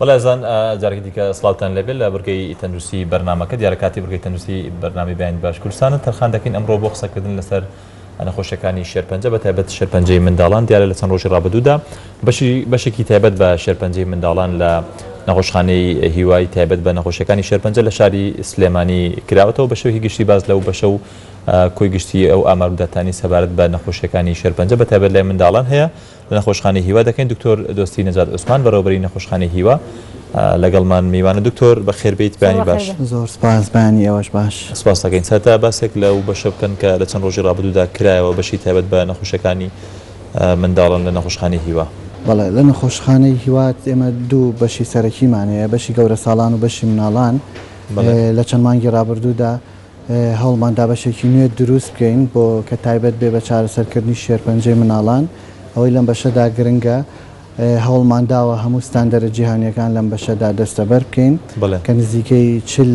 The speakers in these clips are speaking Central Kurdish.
ولا زان جارك ديك صلاتان ليفل بركي تندرسي برنامج ديال كاتي بركي تندرسي برنامج بين باش كل سنه ترخان داكين امرو بوخصه كدن لسر انا خوشكاني شيرپنجه بتابت شيرپنجه من دالان ديال لسان روج رابدودا باش كتابت با شيرپنجه من دالان لا نخوشخانه هیوای تابت با نخوشکانی شیرپنجه لشاری اسلامانی کراوته و بشو هی گشتی باز لو بشو کوی گشتی او امر دتانی سبارت با نخوشکانی شیرپنجه بتابت ل من دالان هيا لنخوشخانه هیوا دکن دکتر دوستی نجات عثمان برابری نخوشخانه هیوا لەگەڵ من میوانە دکتۆر بەخێر بیت بانی باش زۆر سپاس بانی ئێوەش باش سپاس دەکەین ساتا باسێک لەو بەشە بکەن کە لە چەند ڕۆژی ڕابردوودا کرایەوە بەشی تایبەت بە نەخۆشەکانی منداڵان لە نەخۆشخانەی هیوا بەڵێ لە نەخۆشخانەی هیوات ئێمە دوو بەشی سەرەکیمانەیە بەشی گەورە ساڵان و بەشی مناڵان لە چەند مانگی ڕابردوودا هەوڵماندا بەشێکی نوێ دروست بکەین بۆ کە تایبەت بێ بە چارەسەرکردنی شێرپەنجەی مناڵان ئەوەی لەم بەشەدا گرنگە هەوڵمان داوە هەموو ستاندەرە جیهانیەکان لەم بەشەدا دەستەبەر بکەین کە نزیکەی چل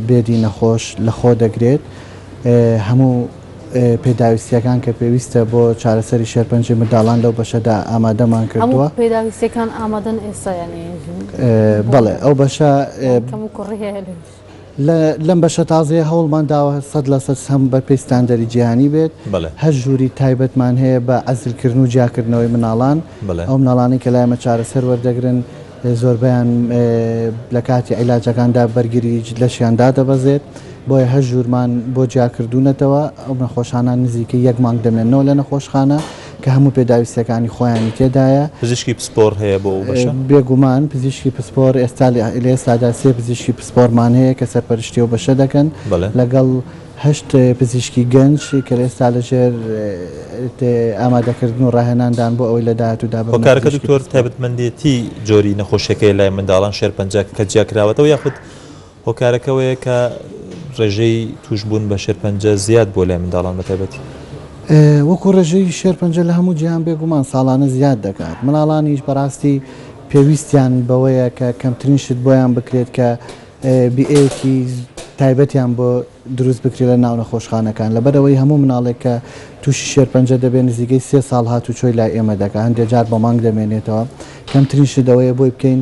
بێدی نەخۆش لە خۆ دەگرێت هەموو پێداویستیەکان کە پێویستە بۆ چارەسەری شێرپەنجەی منداڵان لەو بەشەدا ئامادەمان کردووە پێداویستەکان ئامادەن ئێستا بەڵێ ئەو بەشە لەم بەشە تازەیە هەوڵمان داوە 100% هەم بە پێی ستاندەری جیهانی بێت هەر ژووری تایبەتمان هەیە بە عەزلکردن و جیاکردنەوەی مناڵان ئەو مناڵانی کە لایمە چارەسەر وەردەگرن زۆربیان لە کاتی عیلاجەکاندا بەرگری لەشیاندا دەبەزێت بۆیە هەر ژوورمان بۆ جیاکردوونەتەوە ئەو نەخۆشانە نزیکە یەک مانگ دەمێنەوە لە نەخۆشخانە کە هەموو پێداویستەکانی خۆیانی تێدایە پزیشکی پسپۆر هەیە بۆ بێگومان پزیشکی پسپۆر ئێستادا سێ پزیشکی پسپۆرمان هەیە کە سەرپەرشتی و بەشە دەکەن لەگەڵ 8 پزیشکی گەنج کە ئێستا لەژێر ئامادەکردن و ڕاهێناندان بۆ ئەوەی لە داهاتوودا کارەکە دکتۆر تایبەتمەندێتی جۆری نەخۆشیەکەی لای منداڵان شێرپەنجە کە جیاکراوەتەوە یاخود هۆکارەکەوەیە کە ڕێژەی توشبوون بە شێرپەنجە زیاد بۆ لای منداڵان بەتایبەتی وەکو ڕێژەی شێرپەنجە لە هەموو جیهان بێگومان ساڵانە زیاد دەکات مناڵانیش بەڕاستی پێویستیان بەوەیە کە کەمترین شت بۆیان بکرێت کە بیئەیەکی تایبەتیان بۆ دروست بکرێت لە ناو نەخۆشخانەکان لەبەرەوەی هەموو مناڵێک کە تووشی شێرپەنجە دەبێت نزیکەی 3 ساڵ هاتوچۆی لای ئێمە دەکات هەندێک جار بە مانگ دەمێنێتەوە کەمترین شتەوەیە بۆی بکەین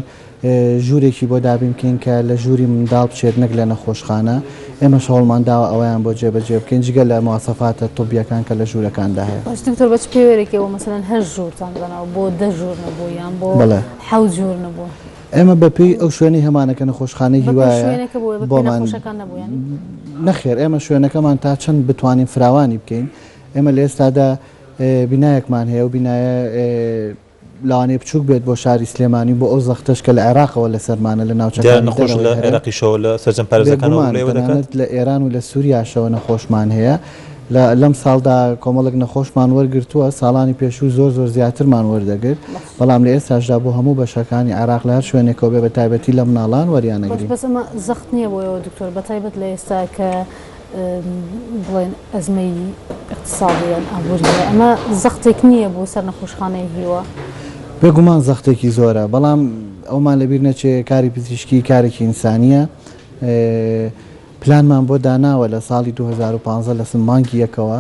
ژوورێکی بۆ دابین بکەین کە لە ژووری منداڵ بچێت نەک لە نەخۆشخانە ئێمە شەوڵمان داوە ئەویان بۆ جێبەجێ بکەین جگە لە مواسەفاتە تۆبیەکان کە لە ژوورەکاندا هەیە دکتۆر بەچ پێوەرێکەوە مەسەلەن هەر ژوورتان بناوە بۆ 10 ژوور نەبوو یان بۆ 7 ژوور نەبوو ئێمە بەپێی ئەو شوێنی هەمانەکە نەخۆشخانەی هیوایە بۆمان نەخێر ئێمە شوێنەکەمان تا چەند بتوانین فراوانی بکەین ئێمە لە ئێستادا بینایەکمان هەیە و بینایە لاوانەیە بچووک بێت بۆ شاری سلێمانی بۆ ئەو زەختەش کە لە عێراقەوە لە سەرمانە لە ناوچەکان نەخۆش لە عێراقیشەوە لە سەرجەم پارێزەکانەوە لە ئێران و لە سووریاشەوە نەخۆشمان هەیە لەم ساڵدا کۆمەڵک نەخۆشمان وەرگرتووە ساڵانی پێشوو زۆر زیاترمان وەردەگرت بەڵام لە ئێستاشدا بۆ هەموو بەشەکانی عێراق لە هەر شوێنێکەوە بێ بە تایبەتی لە مناڵان وەریانەگرین بەس ئەمە زەخت نییە بۆەوە دکتۆر بە تایبەت لە ئێستا کە بڵێن ئەزمەی اقتصادیان ئابوووریە ئەمە زەختێک نییە بۆ سەر نەخۆشخانەی هیوە بێگومان زەختێکی زۆرە بەڵام ئەومان لەبیر نەچێ کاری پزیشکی کارێکی ئینسانیە پلانمان بۆ داناوە لە ساڵی 2015 لە سمانگی یەکەوە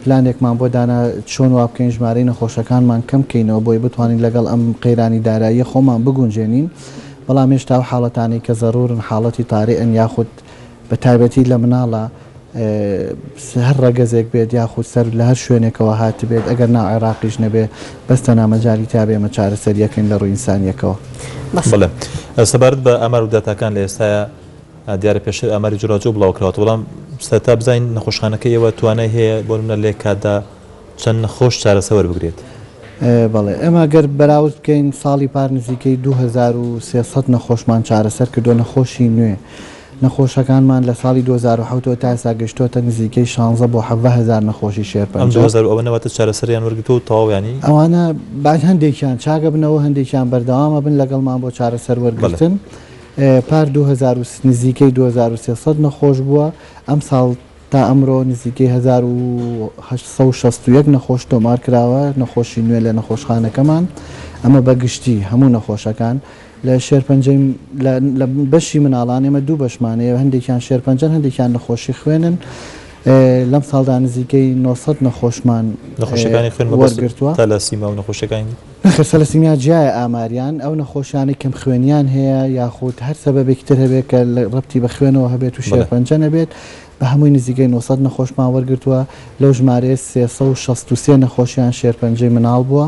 پلانێکمان بۆ دانا چۆن وا بکەین ژمارەی نەخۆشەکانمان کەم بکەینەوە بۆی بتوانین لەگەڵ ئەم قەیرانی داراییە خۆمان بگونجێنین بەڵام هێشتا و حاڵەتانی کە زەڕورن حاڵەتی تاریئن یاخود بە تایبەتی لە مناڵە هەر ڕەگەزێک بێت یاخود سەر لە هەر شوێنێکەوە هات بێت ئەگەر ناو عێراقیش نەبێ بەستە نامەجاری تا بێمە چارەسەریەکەین لە ڕووی ئینسانیەکەوە بڵێ سەبارەت بە ئەمار و داتاکان لە ئێستاە دیارە پێش ئەماری جوراجۆ بڵاوکراوەوە بەڵام ستا بزین نەخۆشخانەکەیەوە توانای هەیە بۆ منە لێ کاتدا چەند نەخۆش چارەسە وەربگرێت بەڵێ ئێمە گەر بەراورد بکەین ساڵی پار نزیکەی 2300 نەخۆشمان چارەسەر کردو نەخۆشی نوێ نەخۆشەکانمان لە ساڵی 2007 تا ئێستا گەشتۆتە نزیکەی 16 بۆ 70000 نەخۆشی شێرپەنجە ئەوە نەواتە چارەسەریان وەرگرتەوە تەواویانی ئەوانە بعد هەندێکیان چاگە بنەوە هەندێکیان بەردەوامە بن لەگەڵمان بۆ چارەسەر وەرگرتن پار 2000 نزیکەی 2300 نەخۆش بووە ئەم ساڵ تا ئەمڕۆ نزیکەی 1861 نەخۆش تۆمار کراوە نەخۆشی نوێ لە نەخۆشخانەکەمان ئەمە بەگشتی هەموو نەخۆشەکان لە شێرپەنجەی لە بەشی مناڵان ئێمە دوو بەشمانەیە هەندێکیان شێرپەنجەن هەندێکیان نەخۆشی خوێنن لەم ساڵدا نزیکەی 900 نەخۆشمان نەخۆشەکانی خوێن وەرگرتووە تا لە سیما و نەخۆشەکانی نەخێر سەلەسیمیا جیایە ئاماریان ئەو نەخۆشیانی کەم خوێنیان هەیە یاخود هەر سەبەبێکی تر هەبێت کە ڕەبتی بە خوێنەوە هەبێت و شێرپەنجە نەبێت بە هەمووی نزیکەی 900 نەخۆشمان وەرگرتووە لەو ژمارەیە 363 نەخۆشیان شێرپەنجەی مناڵ بووە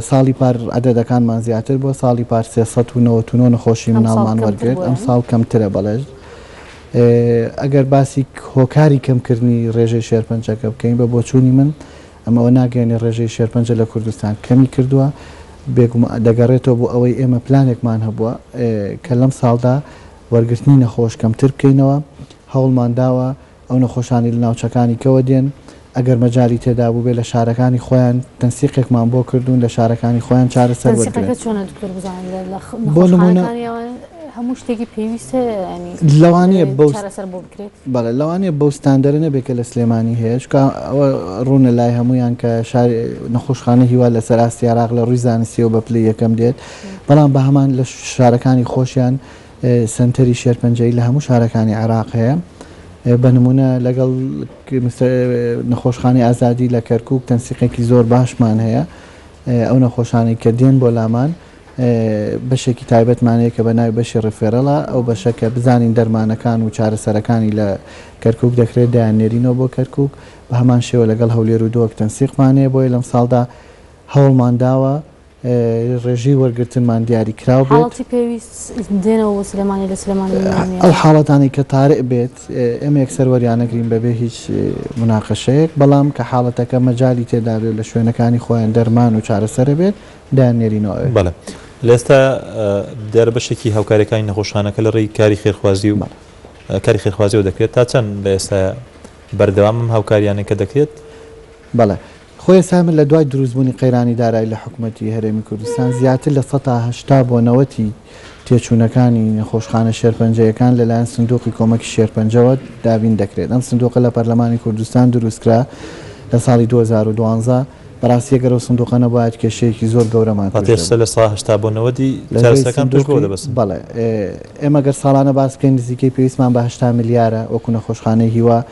ساڵی پار عەدەدەکانمان زیاتر بووە ساڵی پار 399 نەخۆشی مناڵمان وەرگرت ئەم ساڵ کەمترە بەڵێ ئەگەر باسی هۆکاری کەمکردنی ڕێژەی شێرپەنجەکە بکەین بە بۆچوونی من ئەمەوە ناگەێنێ ڕێژەی شێرپەنجە لە کوردستان کەمی کردووە دەگەڕێتەوە بۆ ئەوەی ئێمە پلانێکمان هەبووە کە لەم ساڵدا وەرگرتنی نەخۆش کەمتر بکەینەوە هەوڵمان داوە ئەو نەخۆشانی لە ناوچەکانی کەوە دێن ئەگەر مەجای تێدا بوو بێ لە شارەکانی خۆیان تەنسیقێکمان بۆ کردوون لە شارەکانی خۆیان چارەسەر وەرگرن بۆ نمونە هەموو شتێکی پێویستە لەوانەیە بەڵێ لەوانەیە بەو ستاندەرە نەبێت کە لە سلێمانی هەیە ئەوە ڕوونە لای هەمویان کە نەخۆشخانە هیوا لە سەراستی عراق لە ڕووی زانستیەوە بە پلی یەکەم دێت بەڵام بە هەمان لە شارەکانی خۆشیان سنتەری شێرپەنجەی لە هەموو شارەکانی عراق هەیە بە نمونە لەگەڵ نەخۆشخانی ئازادی لە کەرکووک تەنسیقێکی زۆر باشمان هەیە ئەو نەخۆشانی کە دێن بۆ لامان بەشێکی تایبەتمانەیە کە بە ناوی بەشی ڕفێرەڵە ئەو بەشەکە بزانین دەرمانەکان و چارەسەرەکانی لە کەرکووک دەکرێت دایانێرینەوە بۆ کەرکووک بە هەمان شێوە لەگەڵ هەولێر و دۆک تەنسیقمانەیە بۆی لەم ساڵدا هەوڵمان داوە ڕێژی وەرگرتنمان دیاری کراو بێت ئەو حاڵەتانی کە تارێ بێت ئێمە یەکسەر وەریانەگرین بەبێ هیچ مناقەشەیەک بەڵام کە حاڵەتەکە مەجای تێدا بێت لە شوێنەکانی خۆیان دەرمان و چارەسەرە بێت دایانێرینەوە بەڵێ لێستا دەربەشێکی هاوکاریەکانی نەخۆشخانەکە لە ڕێی کاری خێرخوازی و کاری خێرخوازیەوە دەکرێت تا چەند لە ئێستا بەردەوام هاوکاریانەکە دەکرێت بەڵێ خۆی سامن لە دوای دروستبوونی قەیرانی دارایی لە حکوومەتی هەرێمی کوردستان زیاتر لە 180 بۆ 90 تێچوونەکانی نەخۆشخانە شێرپەنجەیەکان لەلایەن سندوقی کۆمەکی شێرپەنجەوە دابین دەکرێت ئەم سندوقە لە پەرلەمانی کوردستان دروستکرا لە ساڵی 2012 بەڕاستی گەرە سندوقە نەبایەت کێشەیەکی زۆر گەورەمان لە 180 بۆ 90 جارسەکان توش بۆ دەبەستن بەڵێ ئێمە گەر ساڵانە باس بکەین نزیکەی پێویستمان بە 80 میلیارە وەکو نەخۆشخانەی هیوا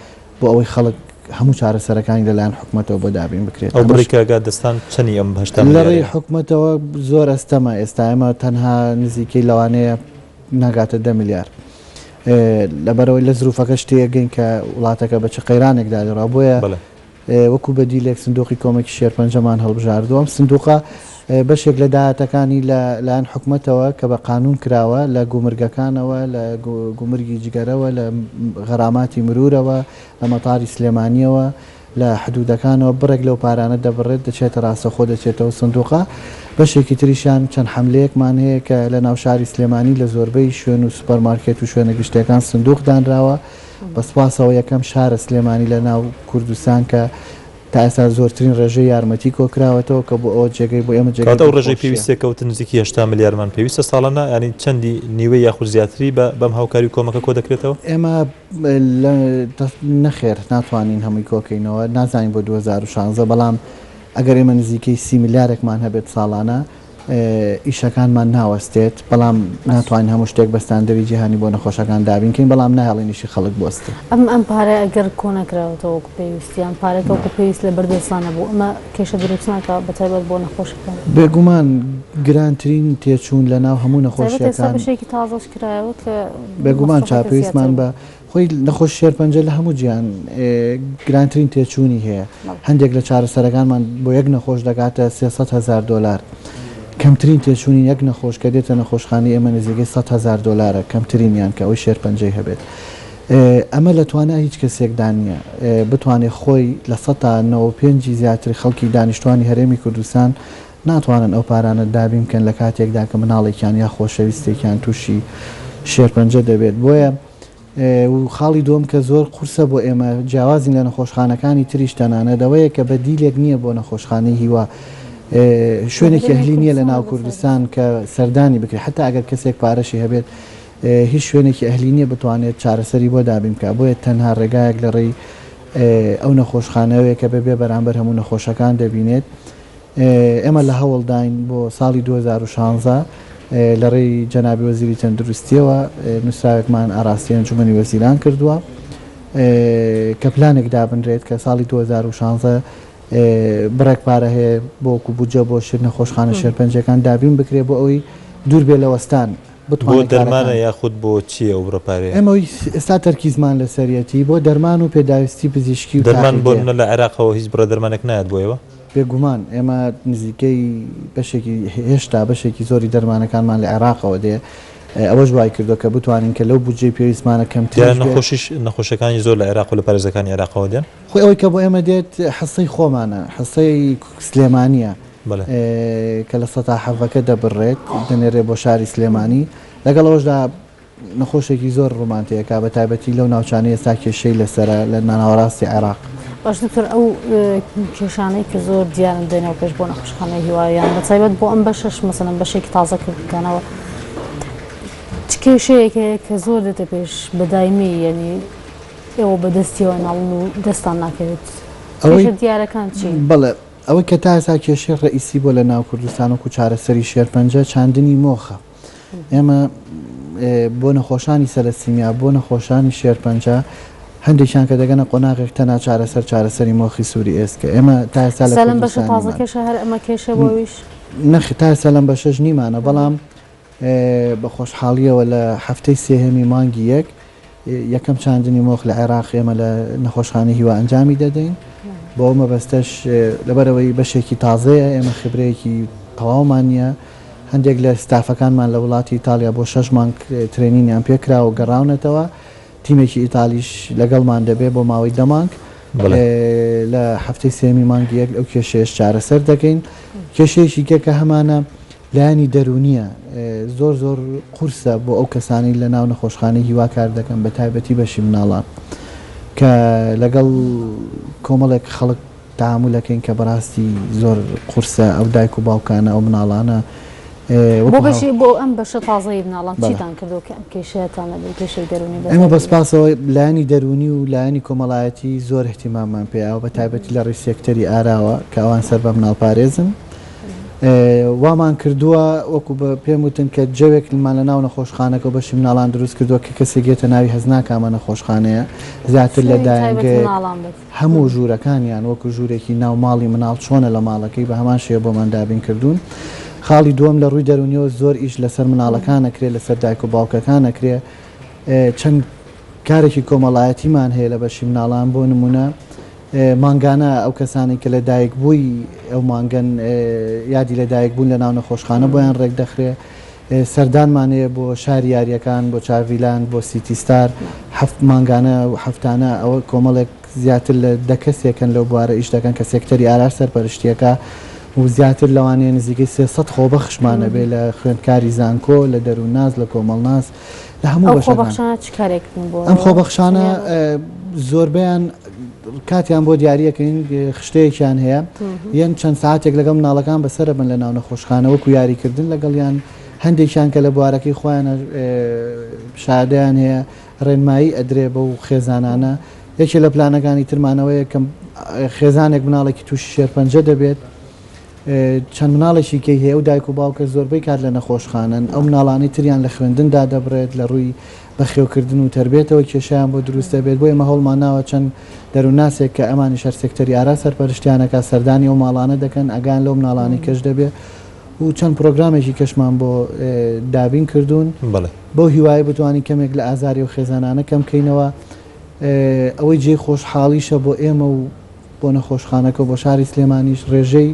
بۆ ئەوەی خەڵک هەموو چارەسەرەکانی لەلایەن حکوومەتەوە بۆ دابین بکرێت ئەو بڕیکەگا دەستان چەنی ئەم بەهشتا لە ڕێی حکوومەتەوە زۆر ئەستەمە ئێستا ئێمە تەنها نزیکەی لەوانەیە ناگاتە 10 میلیارد لەبەرەوەی لە زروفەکە شتێگەین کە وڵاتەکە بە چ قەیرانێکدا لێڕا بۆیە وەکو بەدیلێک سندوقی کۆمەکی شێرپەنجەمان هەڵبژاردووە سندوقە بەشێک لە داهاتەکانی لەلایەن حکوومەتەوە کە بە قانون کراوە لە گومرگەکانەوە لە گومرگی جگەرەوە لە غەراماتی مرورەوە لە مەتاری سلێمانیەوە لە حدودەکانەوە بڕێک لەو پارانە دەبڕێت دەچێتە ڕاستەخۆ دەچێتەوە سندوقە بەشێکی تریشان چەند حملەیەکمان هەیە کە لە ناوشاری سلێمانی لە زۆربەی شوێن و سوپەرمارکێت و شوێنە گشتەکان سندوق دانراوە بەسپاسەوە یەکەم شارە سلێمانی لە ناو کوردستان کە تا ئێستا زۆرترین ڕێژەی یارمەتی کۆکراوەتەوە کە بۆ ئەوە جێگەی بۆ ئێمە جێگەی ئەو ڕێژەی پێویستە کەوتن نزیکی 80 میلیاردمان پێویستە ساڵانە ینی چەندی نیوەی یاخود زیاتری بەم هاوکاری کۆمەکە کۆ دەکرێتەوە ئێمە نەخێر ناتوانین هەمووی کۆکەینەوە نازانین بۆ 2016 بەڵام ئەگەر ئێمە نزیکەی 30 میلیارێکمان هەبێت ساڵانە ئیشەکانمان ناوەستێت بەڵام ناتوانین هەموو شتێک بەستاندەری جیهانی بۆ نەخۆشەکان دابینکەین بەڵام ناهێڵێنیشی خەڵک بۆستە ئەم پارە ئەگەر کۆنەکراوەوە وەکو پێویستیان پارێکە وەکو پێویست لە بەردەستانە بوو ئەمە کێشە دروستناکە بەتایبەت بۆ نەخۆشەکان بێگومان گرانترین تێچوون لە ناو هەموو نەخۆشیەکان بەشێکی تازەش کرایەوە کە بێگومان چاپێویستمان بە خۆی نەخۆش شێرپەنجە لە هەموو گیان گرانترین تێچوونی هەیە هەندێک لە چارەسەرەکانمان بۆ یەک نەخۆش دەکاتە 300,000 دلار کەمترین تێچوونی یەک نەخۆش کە دێتە نەخۆشخانەی ئێمە نزیکەی 100,000 دلارە کەمترینیان کە ئەوی شێرپەنجەی هەبێت ئەمە لە توانای هیچ کەسێکدا نییە بتوانێت خۆی لە 95 زیاتر خەڵکی دانیشتوانی هەرێمی کوردستان ناتوانن ئەو پارانە دابین بکەن لە کاتێکدا کە مناڵێکیان یا خۆشەویستێکیان تووشی شێرپەنجە دەبێت بۆیە و خاڵی دۆم کە زۆر قورسە بۆ ئێمە جیاوازین لە نەخۆشخانەکانی تریش تەنانەدەوەیە کە بەدیلێک نییە بۆ نەخۆشخانەی هیوا شوێنێکی ئەهلی نییە لە ناو کوردستان کە سەردانی بکرێت حتا ئەگەر کەسێک پارەشی هەبێت هیچ شوێنێکی ئەهلی نییە بتوانێت چارەسەری بۆ دابین بکە بۆیە تەنها ڕێگایەک لە ڕێی ئەو نەخۆشخانەوەیە کە بەبێ بەرامبەر هەموو نەخۆشەکان دەبینێت ئێمە لە هەوڵداین بۆ ساڵی 2016 لە ڕێی جەنابی وەزیری تەندروستیەوە نووسراوێکمان ئاڕاستی ئەنجومەنی وەزیران کردووە کە پلانێک دابنرێت کە ساڵی 2016 بڕێک پارە هەیە بۆکو بودجە بۆ شر نەخۆشخانە شێرپەنجەکان دابین بکرێت بۆ ئەوەی دوور بێ لە وەستان بۆ دەرمانە یاخود بۆ چییە ئەو بڕپارەیە؟ ئەمەوەی ئێستا تەرکیزمان لە سەرەتی بۆ دەرمان و پێداویستی پزیشکی و دەرمان بۆ لە عێراقەوە هیچ بڕە دەرمانێک نایەت بۆیەوە؟ بێگومان ئێمە نزیکەی بەشێکی هێشتا بەشێکی زۆری دەرمانەکانمان لە عێراقەوە دێ ئەوەش وای کردو کە بتوانین کە لەو بودجەی پێویستمانە کەمتر نەخۆشەکانی زۆر لە عێراق و لە پارێزەکانی عێراقەوە دێن خۆی ئەوەی کە بۆ ئێمە دێت حەسەی خۆمانە حەسەی سلێمانیە کە لە سەتا حەڤەکە دەبڕێت دەنێرێ بۆ شاری سلێمانی لەگەڵ ئەوەشدا نەخۆشێکی زۆر ڕۆمانتەیەکا بە تایبەتی لەو ناوچانەیە ئێستا کێشەی لەسرە لە ناناوەڕاستی عێراق. باش دکتۆر ئەو کێشانەی کە زۆر دیارن دێنەوە پێش بۆ نەخۆشخانەی هیواییان بە تایبەت بۆ ئەم بەشەش مەسەڵەن بەشێکی تازە کردکەنەوە چ کێشەیەکەیە کە زۆر دێتە پێش بەدایمی یعنی ئێوە بەدەستیەوە ناڵن و دەستان ناکەوێت کێشە دیارەکان چی؟ بەڵێ ئەوەی کە تا ئێستا کێشەی ڕئیسی بۆ لە ناو کوردستان و چارەسەری شێرپەنجە چاندنی مۆخە ئێمە بۆ نەخۆشانی سەرسیمیا بۆ نەخۆشانی شێرپەنجە هەندێکیان کە دەگەنە قۆناغێک تەنا چارەسەری مۆخی سووری ئێسکە ئێمە تا ئێستا لە سەلەم بەشە تازە کێشە هەر ئەمە کێشە بۆویش نەخی تا ئێستا لەم بەشەش نیمانە بەڵام بە خۆشحاڵیەوە لە هەفتەی سێهەمی مانگی یەکەم چاندنی مۆخ لە عێراق ئێمە لە نەخۆشخانەی هیوا ئەنجامی دەدەین بۆ ئەو مەبەستەش لەبەرەوەی بەشێکی تازەیە ئێمە خبرەیەکی تەواومان نییە هەندێک لە ستافەکانمان لە وڵاتی ئیتالیا بۆ 6 مانگ ترێنینیان پێکرا و گەڕاونەتەوە تیمێکی ئیتالیش لەگەڵمان دەبێت بۆ ماوەی دەمانگ لە هەفتەی سێمی مانگی یەک ئەو کێشەیەش چارەسەر دەکەین کێشەیەکی کە هەمانە لایانی دەرونیە زۆر قورسە بۆ ئەو کەسانی لە ناو نەخۆشخانەی هیوا کار دەکەن بە تایبەتی بەشی مناڵان کە لەگەڵ کۆمەڵێک خەڵک تەعاملەکەین کە بەڕاستی زۆر قورسە ئەو دایک و باوکانە ئەو مناڵانە بۆ ئەم بەشە تازەی مناڵان چیتان کردو کە ئەم کێشەیەتانە کێشەی دەرونی ئێمە بەسپاسەوە لایانی دەرونی و لایانی کۆمەڵایەتی زۆر احتیماممان پێیاوە بە تایبەتی لە ڕێی سێکتەری ئاراوە کە ئەوان سەر بە مناڵپارێزن وامان کردووە وەکو بە پێم وتن کە جەوێک لمان لە ناو نەخۆشخانەکە و بەشی مناڵان دروست کردووە کە کەسێک گێتە ناوی هەزناکامە نەخۆشخانەیە زیاتر لە دایانگە هەموو ژوورەکانیان وەکو ژوورێکی ناو ماڵی مناڵ چۆنە لە ماڵەکەی بە هەمان شێوە بۆمان دابین کردوون خاڵی دووەم لە ڕووی دەرونیەوە زۆر ئیش لەسەر مناڵەکان نەکرێت لەسەر دایک و باوکەکان نەکرێت چەند کارێکی کۆمەڵایەتیمان هەیە لە بەشی مناڵان بۆ نمونە مانگانە ئەو کەسانی کە لە دایک بووی ئەو مانگەن یادی لە دایک بوون لە ناو نەخۆشخانە بۆیان ڕێک دەخرێت سەردانمانەیە بۆ شاری یاریەکان بۆ چاڤیلان بۆ سیتیستار هەفت مانگانە و هەفتانە ئەوە کۆمەڵێک زیاتر لە دەکەسێکن لەو بوارە ئیش دەکەن کە سێکتەری ئارار سەرپەرشتیەکە و زیاتر لەوانەیە نزیکەی 300 خۆبەخشمانە بێ لە خوێندکاری زانکۆ لە دەروونناز لە کۆمەڵناز لە هەموو ئەم خۆبەخشانە زۆربیان کاتیان بۆ دیاریەکەین خشتەیەکیان هەیە یەن چەند ساعتێک لەگەڵ مناڵەکان بەسرە بن لە ناو نەخۆشخانە وەکو یاریکردن لەگەڵیان هەندێکیان کە لە بوارەکەی خۆیانە شادیان هەیە ڕێنمایی ئەدرێ بە و خێزانانە یەکێ لە پلانەکانی ترمانەوەیە کەم خێزانێک مناڵێکی تووشی شێرپەنجە دەبێت چەند مناڵێکی کەی هەیە و دایک و باوکە زۆربەی کات لە نەخۆشخانن ئەو مناڵانی تریان لە خوێندندا دەبرێت لە ڕووی بەخێوکردن و تربێتەوە کێشیان بۆ دروستە بێت بۆ ئێمە هەوڵمان ناوە چەند دەروونناسێک کە ئەمانی شەر سێکتەری ئارا سەرپەرشتیانەکە سەردانی ئەو ماڵانە دەکەن ئەگان لەو مناڵانی کەش دەبێت و چەند پرۆگرامێکی کەشمان بۆ دابین کردوون بۆ هیوای بتوانین کەمێک لە ئازاری و خێزانانە کەم کەینەوە ئەوەی جێی خۆشحاڵیشە بۆ ئێمە و بۆ نەخۆشخانەکە بۆ شاری سلێمانیش ڕێژەی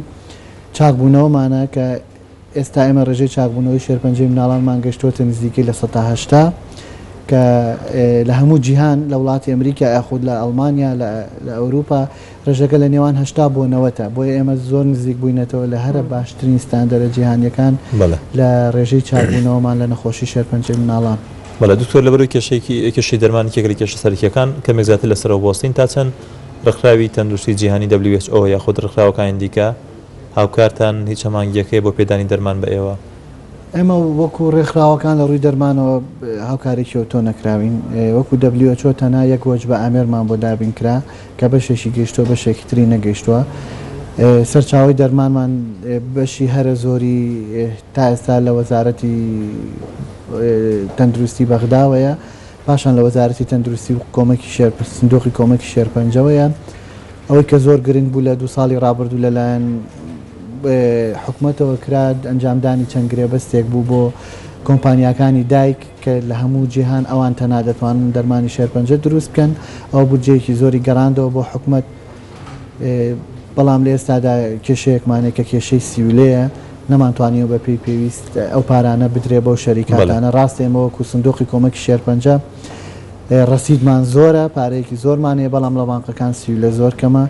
چاکبوونەوەمانە کە ئێستا ئێمە ڕێژەی چاکبوونەوەی شێرپەنجەی مناڵانمان گەشتوتە نزیکەی لە 180 کە لە هەموو جیهان لە وڵاتی ئەمریکا یاخود لە ئەڵمانیا لە ئەوروپا ڕێژەکە لە نێوان 80 بۆ 90 بۆیە ئێمە زۆر نزیک بووینەتەوە لە هەرە باشترین ستاندەرە جیهانیەکان لە ڕێژەی چاکبوونەوەمان لە نەخۆشی شێرپەنجەی مناڵان. بەڵێ دکتۆر لەبەرەوەی کێشەی دەرمانی کێگەری کێشە سەرەکیەکان کەمێک زیاتر لەسەرەوە بوەستین تا چەند ڕێکخراوی تەندروستی جیهانی WHO یاخود ڕێکخراوەکانی دیکە هاوکارتان هیچ هەمانگیەکەی بۆ پێدانی دەرمان بە ئێوە؟ ئێمە وەکو ڕێکخراوەکان لە ڕووی دەرمانەوە هاوکارێکی تۆ نەکراوین وەکو WHO تەنها یەک وەج بە ئامێرمان بۆ دابین کرا کە بەشێکی گەیشتووە بەشێکی تری نەگەیشتووە سەرچاوی دەرمانمان بەشی هەرە زۆری تا ئێستا لە وەزارەتی تەندروستی بەغداوەیە، پاشان لە وەزارەتی تەندروستی و کۆمەکی سندوقی کۆمەکی شێرپەنجەوەیە. ئەوەی کە زۆر گرنگ بوو لە 2 ساڵی ڕابردوو لەلایەن حکوومەتەوە کرا ئەنجامدانی چەند گرێبەستێک بوو بۆ کۆمپانیاکانی دایک کە لە هەموو جیهان ئەوان تەنها دەتوانن دەرمانی شێرپەنجە دروست بکەن. ئەو بودجەیەکی زۆری گەڕاندەوە بۆ حکوومەت، بەڵام لە ئێستادا کێشەیەکمانێک کە کێشەی سیولەیە نەمانتوانیەوە بە پێی پێویست ئەو پارانە بدرێ بۆ شەریکاتانە. ڕاستە ئێمەوەکو سندوقی کۆمەکی شێرپەنجە ڕەسیدمان زۆرە، پارەیەکی زۆرمانەیە، بەڵام لە بانقەکان سیولە زۆر کەمە.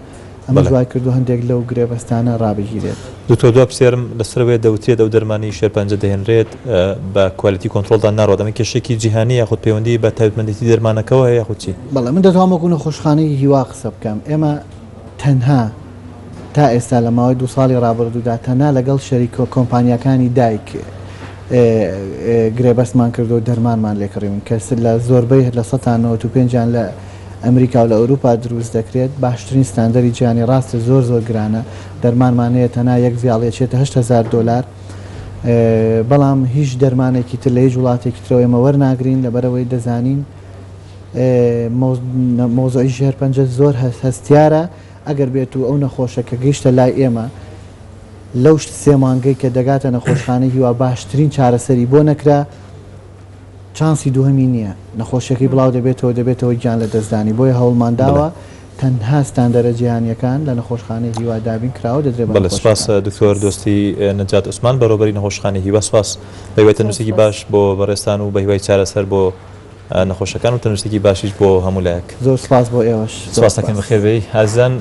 ئەمە دوای کردو هەندێک لەو گرێبەستانە ڕابگیرێت. دوکتۆر دوای پرسیارم لەسەرەوەی دەوترێت ئەو دەرمانی شێرپەنجە دەهێنرێت بە کوالیتی کۆنتترۆلدان ناڕۆت، ئەمە کێشێکی جیهانی یاخود پەیوەندی بە تایبەتمەندێتی دەرمانەکەەوە یاخود چی؟ بەڵێ من دەتوانم وەکو نەخۆشخانەی هیوا قسە بکەم. ئێمە تەنها تا ئێستا لە ماوەی 2 ساڵی ڕابردوودا تەنها لەگەڵ شەریکۆ کۆمپانیەکانی دایک گرێبەستمان کردو دەرمانمان لێکڕیون کە لە زۆربەی لە 95 لە ئەمریکا و لە ئەوروپا دروست دەکرێت. باشترین ستاندەری جیهانی، ڕاستە زۆر گرانە، دەرمانمانەیە تەنها یەک ڤیاڵێکێتە $8,000، بەڵام هیچ دەرمانێکی تر لە هیچ وڵاتێکی ترەوە ئێمە وەرناگرین لەبەرەوەی دەزانین مۆزۆی شێرپەنجە زۆر هەستیارە. ئەگەر بێت و ئەو نەخۆشە کە گەیشتە لای ئێمە لەو 3 مانگەی کە دەگاتە نەخۆشخانەی هیوا باشترین چارەسەری بۆ نەکرا، چانسی دووهەمی نییە، نەخۆشیەکەی بڵاو دەبێتەوە گیان لە دەستدانی. بۆیە هەوڵمانداوە تەنها ستاندەرە جیهانیەکان لە نەخۆشخانەی هیوا دابین کراوە دەدرێت. بەڵێ سپاس دکتۆر دۆستی نەجات عوسمان بەڕێوەبەری نەخۆشخانەی هیوا. سپاس بە هیوای تەندروستێکی باش بۆ بەڕێستان و بە هیوای چارەسەر بۆ نەخۆشەکان و تەندروستێکی باشیش بۆ هەموو لایەک. زۆر سپاس بۆ ئێوەش. سپاس دەکەم بەخێر بێی. هەرزان